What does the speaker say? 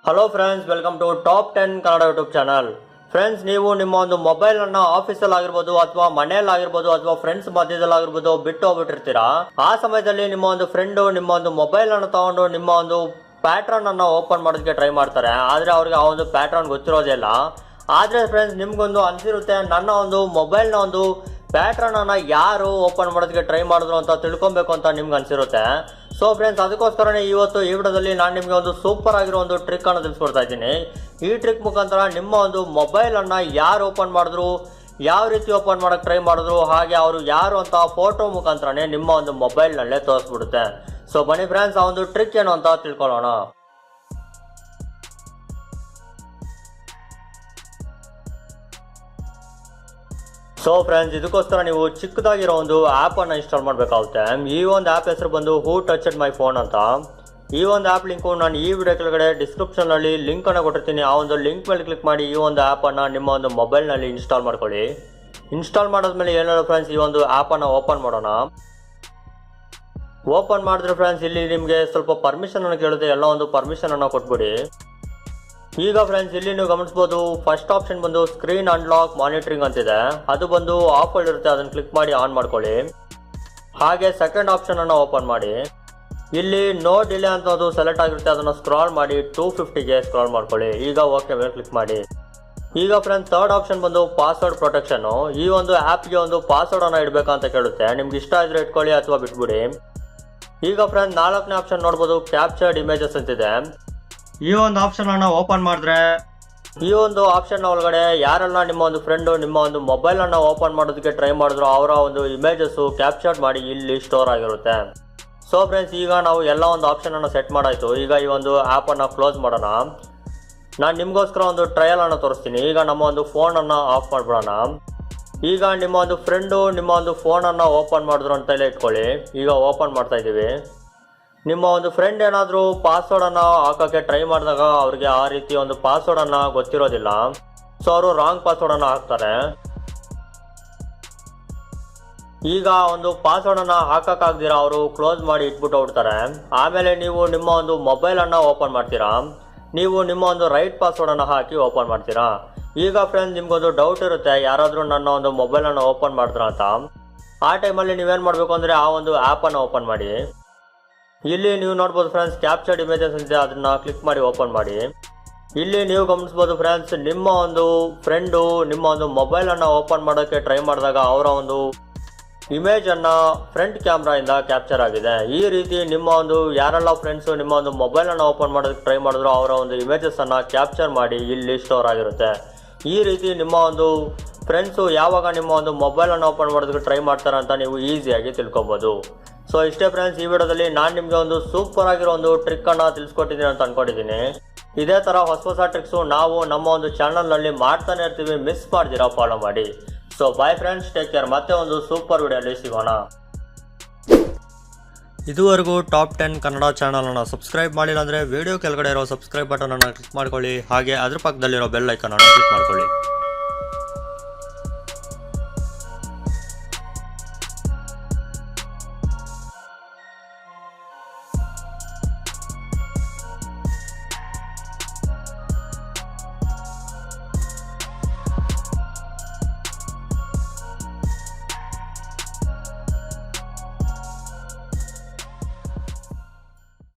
Hello friends, welcome to top 10 Kannada YouTube channel. Friends, ನೀವು ನಿಮ್ಮ ಒಂದು ಮೊಬೈಲ್ ಅನ್ನ ಆಫೀಸಲ್ಲಿ ಆಗಿರ್ಬೋದು ಅಥವಾ ಮನೆಯಲ್ಲಿ ಆಗಿರ್ಬೋದು ಅಥವಾ ಫ್ರೆಂಡ್ಸ್ ಮಧ್ಯದಲ್ಲಿ ಆಗಿರ್ಬೋದು ಬಿಟ್ಟು ಹೋಗ್ಬಿಟ್ಟಿರ್ತೀರಾ. ಆ ಸಮಯದಲ್ಲಿ ನಿಮ್ಮ ಒಂದು ಫ್ರೆಂಡ್ ನಿಮ್ಮ ಒಂದು ಮೊಬೈಲ್ ಅನ್ನು ತಗೊಂಡು ನಿಮ್ಮ ಒಂದು ಪ್ಯಾಟ್ರನ್ ಅನ್ನ ಓಪನ್ ಮಾಡೋದಕ್ಕೆ ಟ್ರೈ ಮಾಡ್ತಾರೆ. ಆದ್ರೆ ಅವ್ರಿಗೆ ಆ ಒಂದು ಪ್ಯಾಟ್ರನ್ ಗೊತ್ತಿರೋದಿಲ್ಲ. ಆದ್ರೆ ಫ್ರೆಂಡ್ಸ್, ನಿಮ್ಗೊಂದು ಅನ್ಸಿರುತ್ತೆ, ನನ್ನ ಒಂದು ಮೊಬೈಲ್ನ ಒಂದು ಪ್ಯಾಟ್ರನ್ ಅನ್ನ ಯಾರು ಓಪನ್ ಮಾಡೋದಕ್ಕೆ ಟ್ರೈ ಮಾಡಿದ್ರು ಅಂತ ತಿಳ್ಕೊಬೇಕು ಅಂತ ನಿಮ್ಗೆ ಅನ್ಸಿರುತ್ತೆ. ಸೊ ಫ್ರೆಂಡ್ಸ್, ಅದಕ್ಕೋಸ್ಕರನೇ ಇವತ್ತು ಈ ವಿಡಿಯೋದಲ್ಲಿ ನಾನು ನಿಮಗೆ ಒಂದು ಸೂಪರ್ ಆಗಿರೋ ಒಂದು ಟ್ರಿಕ್ ಅನ್ನು ತಿಳಿಸ್ಕೊಡ್ತಾ ಇದ್ದೀನಿ. ಈ ಟ್ರಿಕ್ ಮುಖಾಂತರ ನಿಮ್ಮ ಒಂದು ಮೊಬೈಲ್ ಅನ್ನ ಯಾರು ಓಪನ್ ಮಾಡಿದ್ರು, ಯಾವ ರೀತಿ ಓಪನ್ ಮಾಡಕ್ ಟ್ರೈ ಮಾಡಿದ್ರು, ಹಾಗೆ ಅವರು ಯಾರು ಅಂತ ಫೋಟೋ ಮುಖಾಂತರನೇ ನಿಮ್ಮ ಒಂದು ಮೊಬೈಲ್ ನಲ್ಲೇ ತೋರಿಸ್ಬಿಡುತ್ತೆ. ಸೊ ಬನ್ನಿ ಫ್ರೆಂಡ್ಸ್, ಆ ಒಂದು ಟ್ರಿಕ್ ಏನು ಅಂತ ತಿಳ್ಕೊಳ್ಳೋಣ. ಸೊ ಫ್ರೆಂಡ್ಸ್, ಇದಕ್ಕೋಸ್ಕರ ನೀವು ಚಿಕ್ಕದಾಗಿರೋ ಒಂದು ಆ್ಯಪ್ ಅನ್ನು ಇನ್ಸ್ಟಾಲ್ ಮಾಡಬೇಕಾಗುತ್ತೆ. ಈ ಒಂದು ಆ್ಯಪ್ ಹೆಸರು ಬಂದು ಹೂ ಟಚ್ಡ್ ಮೈ ಫೋನ್ ಅಂತ. ಈ ಒಂದು ಆ್ಯಪ್ ಲಿಂಕು ನಾನು ಈ ವಿಡಿಯೋ ಕೆಳಗಡೆ ಡಿಸ್ಕ್ರಿಪ್ಷನ್ನಲ್ಲಿ ಲಿಂಕನ್ನು ಕೊಟ್ಟಿರ್ತೀನಿ. ಆ ಒಂದು ಲಿಂಕ್ ಮೇಲೆ ಕ್ಲಿಕ್ ಮಾಡಿ ಈ ಒಂದು ಆ್ಯಪನ್ನು ನಿಮ್ಮ ಒಂದು ಮೊಬೈಲ್ನಲ್ಲಿ ಇನ್ಸ್ಟಾಲ್ ಮಾಡ್ಕೊಳ್ಳಿ. ಇನ್ಸ್ಟಾಲ್ ಮಾಡಾದ್ಮೇಲೆ ಏನೇಳು ಫ್ರೆಂಡ್ಸ್, ಈ ಒಂದು ಆ್ಯಪನ್ನು ಓಪನ್ ಮಾಡೋಣ. ಓಪನ್ ಮಾಡಿದ್ರೆ ಫ್ರೆಂಡ್ಸ್, ಇಲ್ಲಿ ನಿಮಗೆ ಸ್ವಲ್ಪ ಪರ್ಮಿಷನನ್ನು ಕೇಳುತ್ತೆ. ಎಲ್ಲ ಒಂದು ಪರ್ಮಿಷನನ್ನು ಕೊಟ್ಬಿಡಿ. ಈಗ ಫ್ರೆಂಡ್ಸ್, ಇಲ್ಲಿ ನೀವು ಗಮನಿಸಬಹುದು, ಫಸ್ಟ್ ಆಪ್ಷನ್ ಬಂದು ಸ್ಕ್ರೀನ್ ಅನ್ಲಾಕ್ ಮಾನಿಟರಿಂಗ್ ಅಂತಿದೆ. ಅದು ಬಂದು ಆಫ್ ಅಲ್ಲಿ ಇರುತ್ತೆ, ಅದನ್ನು ಕ್ಲಿಕ್ ಮಾಡಿ ಆನ್ ಮಾಡ್ಕೊಳ್ಳಿ. ಹಾಗೆ ಸೆಕೆಂಡ್ ಆಪ್ಷನ್ ಅನ್ನು ಓಪನ್ ಮಾಡಿ. ಇಲ್ಲಿ ನೋ ಡಿಲೇ ಅಂತ ಅದು ಸೆಲೆಕ್ಟ್ ಆಗಿರುತ್ತೆ, ಅದನ್ನು ಸ್ಕ್ರಾಲ್ ಮಾಡಿ 250ಗೆ ಸ್ಕ್ರಾಲ್ ಮಾಡ್ಕೊಳ್ಳಿ. ಈಗ ಓಕೆ ಮೇಲೆ ಕ್ಲಿಕ್ ಮಾಡಿ. ಈಗ ಫ್ರೆಂಡ್ಸ್, ಥರ್ಡ್ ಆಪ್ಷನ್ ಬಂದು ಪಾಸ್ವರ್ಡ್ ಪ್ರೊಟೆಕ್ಷನ್. ಈ ಒಂದು ಆ್ಯಪ್ಗೆ ಒಂದು ಪಾಸ್ವರ್ಡ್ ಅನ್ನು ಇಡಬೇಕಂತ ಕೇಳುತ್ತೆ. ನಿಮ್ಗೆ ಇಷ್ಟ ಇದ್ರೆ ಇಟ್ಕೊಳ್ಳಿ ಅಥವಾ ಬಿಟ್ಬಿಡಿ. ಈಗ ಫ್ರೆಂಡ್ಸ್, ನಾಲ್ಕನೇ ಆಪ್ಷನ್ ನೋಡ್ಬೋದು, ಕ್ಯಾಪ್ಚರ್ಡ್ ಇಮೇಜಸ್ ಅಂತಿದೆ. ಈ ಒಂದು ಆಪ್ಷನ್ ಅನ್ನ ಓಪನ್ ಮಾಡಿದ್ರೆ ಈ ಒಂದು ಆಪ್ಷನ್ ಒಳಗಡೆ ಯಾರೆಲ್ಲ ನಿಮ್ಮ ಒಂದು ಫ್ರೆಂಡು ನಿಮ್ಮ ಒಂದು ಮೊಬೈಲ್ ಅನ್ನ ಓಪನ್ ಮಾಡೋದಕ್ಕೆ ಟ್ರೈ ಮಾಡಿದ್ರು ಅವರ ಒಂದು ಇಮೇಜಸ್ ಕ್ಯಾಪ್ಚರ್ ಮಾಡಿ ಇಲ್ಲಿ ಸ್ಟೋರ್ ಆಗಿರುತ್ತೆ. ಸೊ ಫ್ರೆಂಡ್ಸ್, ಈಗ ನಾವು ಎಲ್ಲ ಒಂದು ಆಪ್ಷನ್ ಅನ್ನು ಸೆಟ್ ಮಾಡಾಯ್ತು. ಈಗ ಈ ಒಂದು ಆ್ಯಪ್ ಅನ್ನ ಕ್ಲೋಸ್ ಮಾಡೋಣ. ನಾನು ನಿಮಗೋಸ್ಕರ ಒಂದು ಟ್ರಯಲ್ ಅನ್ನು ತೋರಿಸ್ತೀನಿ. ಈಗ ನಮ್ಮ ಒಂದು ಫೋನ್ ಅನ್ನ ಆಫ್ ಮಾಡ್ಬಿಡೋಣ. ಈಗ ನಿಮ್ಮ ಒಂದು ಫ್ರೆಂಡು ನಿಮ್ಮ ಒಂದು ಫೋನ್ ಅನ್ನ ಓಪನ್ ಮಾಡಿದ್ರು ಅಂತ ಎಲ್ಲ ಇಟ್ಕೊಳ್ಳಿ. ಈಗ ಓಪನ್ ಮಾಡ್ತಾ ಇದ್ದೀವಿ. ನಿಮ್ಮ ಒಂದು ಫ್ರೆಂಡ್ ಏನಾದರೂ ಪಾಸ್ವರ್ಡ್ ಅನ್ನ ಹಾಕೋಕ್ಕೆ ಟ್ರೈ ಮಾಡಿದಾಗ ಅವ್ರಿಗೆ ಆ ರೀತಿ ಒಂದು ಪಾಸ್ವರ್ಡ್ ಅನ್ನ ಗೊತ್ತಿರೋದಿಲ್ಲ. ಸೊ ಅವರು ರಾಂಗ್ ಪಾಸ್ವರ್ಡ್ ಅನ್ನ ಹಾಕ್ತಾರೆ. ಈಗ ಒಂದು ಪಾಸ್ವರ್ಡ್ ಅನ್ನ ಹಾಕಕ್ಕಾಗ್ದಿರಾ ಅವರು ಕ್ಲೋಸ್ ಮಾಡಿ ಇಟ್ಬಿಟ್ಟು ಹೋಗ್ತಾರೆ. ಆಮೇಲೆ ನೀವು ನಿಮ್ಮ ಒಂದು ಮೊಬೈಲ್ ಅನ್ನ ಓಪನ್ ಮಾಡ್ತೀರಾ. ನೀವು ನಿಮ್ಮ ಒಂದು ರೈಟ್ ಪಾಸ್ವರ್ಡ್ ಅನ್ನ ಹಾಕಿ ಓಪನ್ ಮಾಡ್ತೀರಾ. ಈಗ ಫ್ರೆಂಡ್ಸ್, ನಿಮ್ಗೊಂದು ಡೌಟ್ ಇರುತ್ತೆ, ಯಾರಾದರೂ ನನ್ನ ಒಂದು ಮೊಬೈಲ್ ಅನ್ನ ಓಪನ್ ಮಾಡಿದ್ರ ಅಂತ. ಆ ಟೈಮಲ್ಲಿ ನೀವೇನು ಮಾಡಬೇಕು ಅಂದರೆ ಆ ಒಂದು ಆ್ಯಪ್ ಅನ್ನು ಓಪನ್ ಮಾಡಿ. ಇಲ್ಲಿ ನೀವು ನೋಡ್ಬೋದು ಫ್ರೆಂಡ್ಸ್, ಕ್ಯಾಪ್ಚರ್ಡ್ ಇಮೇಜಸ್ ಅಂತ ಅದನ್ನ ಕ್ಲಿಕ್ ಮಾಡಿ ಓಪನ್ ಮಾಡಿ. ಇಲ್ಲಿ ನೀವು ಗಮನಿಸ್ಬೋದು ಫ್ರೆಂಡ್ಸ್, ನಿಮ್ಮ ಒಂದು ಫ್ರೆಂಡು ನಿಮ್ಮ ಒಂದು ಮೊಬೈಲ್ ಅನ್ನ ಓಪನ್ ಮಾಡೋಕ್ಕೆ ಟ್ರೈ ಮಾಡಿದಾಗ ಅವರ ಒಂದು ಇಮೇಜ್ ಅನ್ನ ಫ್ರಂಟ್ ಕ್ಯಾಮ್ರಾ ಇಂದ ಕ್ಯಾಪ್ಚರ್ ಆಗಿದೆ. ಈ ರೀತಿ ನಿಮ್ಮ ಒಂದು ಯಾರೆಲ್ಲ ಫ್ರೆಂಡ್ಸು ನಿಮ್ಮ ಒಂದು ಮೊಬೈಲ್ ಅನ್ನ ಓಪನ್ ಮಾಡೋದಕ್ಕೆ ಟ್ರೈ ಮಾಡಿದ್ರು ಅವರ ಒಂದು ಇಮೇಜಸ್ ಅನ್ನ ಕ್ಯಾಪ್ಚರ್ ಮಾಡಿ ಇಲ್ಲಿ ಸ್ಟೋರ್ ಆಗಿರುತ್ತೆ. ಈ ರೀತಿ ನಿಮ್ಮ ಒಂದು ಫ್ರೆಂಡ್ಸು ಯಾವಾಗ ನಿಮ್ಮ ಒಂದು ಮೊಬೈಲ್ ಅನ್ನು ಓಪನ್ ಮಾಡೋದಕ್ಕೆ ಟ್ರೈ ಮಾಡ್ತಾರೆ ಅಂತ ನೀವು ಈಸಿಯಾಗಿ ತಿಳ್ಕೊಬೋದು. ಸೊ ಇಷ್ಟೇ ಫ್ರೆಂಡ್ಸ್, ಈ ವಿಡಿಯೋದಲ್ಲಿ ನಾನು ನಿಮಗೆ ಒಂದು ಸೂಪರ್ ಆಗಿರೋ ಒಂದು ಟ್ರಿಕ್ ಅನ್ನ ತಿಳಿಸ್ಕೊಟ್ಟಿದ್ದೀನಿ ಅಂತ ಅನ್ಕೊಂಡಿದ್ದೀನಿ. ಇದೇ ತರ ಹೊಸ ಟ್ರಿಕ್ಸು ನಾವು ನಮ್ಮ ಒಂದು ಚಾನಲ್ನಲ್ಲಿ ಮಾಡ್ತಾನೆ ಇರ್ತೀವಿ. ಮಿಸ್ ಮಾಡ್ದಿರಾ ಫಾಲೋ ಮಾಡಿ. So bye friends, take care. ಮತ್ತೆ ಒಂದು ಸೂಪರ್ ವಿಡಿಯೋಲಿ ಸಿಗೋಣ. ಇದುವರೆಗೂ ಟಾಪ್ 10 ಕನ್ನಡ ಚಾನಲನ್ನು ಸಬ್ಸ್ಕ್ರೈಬ್ ಮಾಡಿಲ್ಲ ಅಂದರೆ ವಿಡಿಯೋ ಕೆಳಗಡೆ ಇರೋ ಸಬ್ಸ್ಕ್ರೈಬ್ ಬಟನ್ ಅನ್ನು ಕ್ಲಿಕ್ ಮಾಡ್ಕೊಳ್ಳಿ. ಹಾಗೆ ಅದ್ರ ಪಕ್ಕದಲ್ಲಿರೋ ಬೆಲ್ ಐಕನ್ ಅನ್ನು ಕ್ಲಿಕ್ ಮಾಡ್ಕೊಳ್ಳಿ.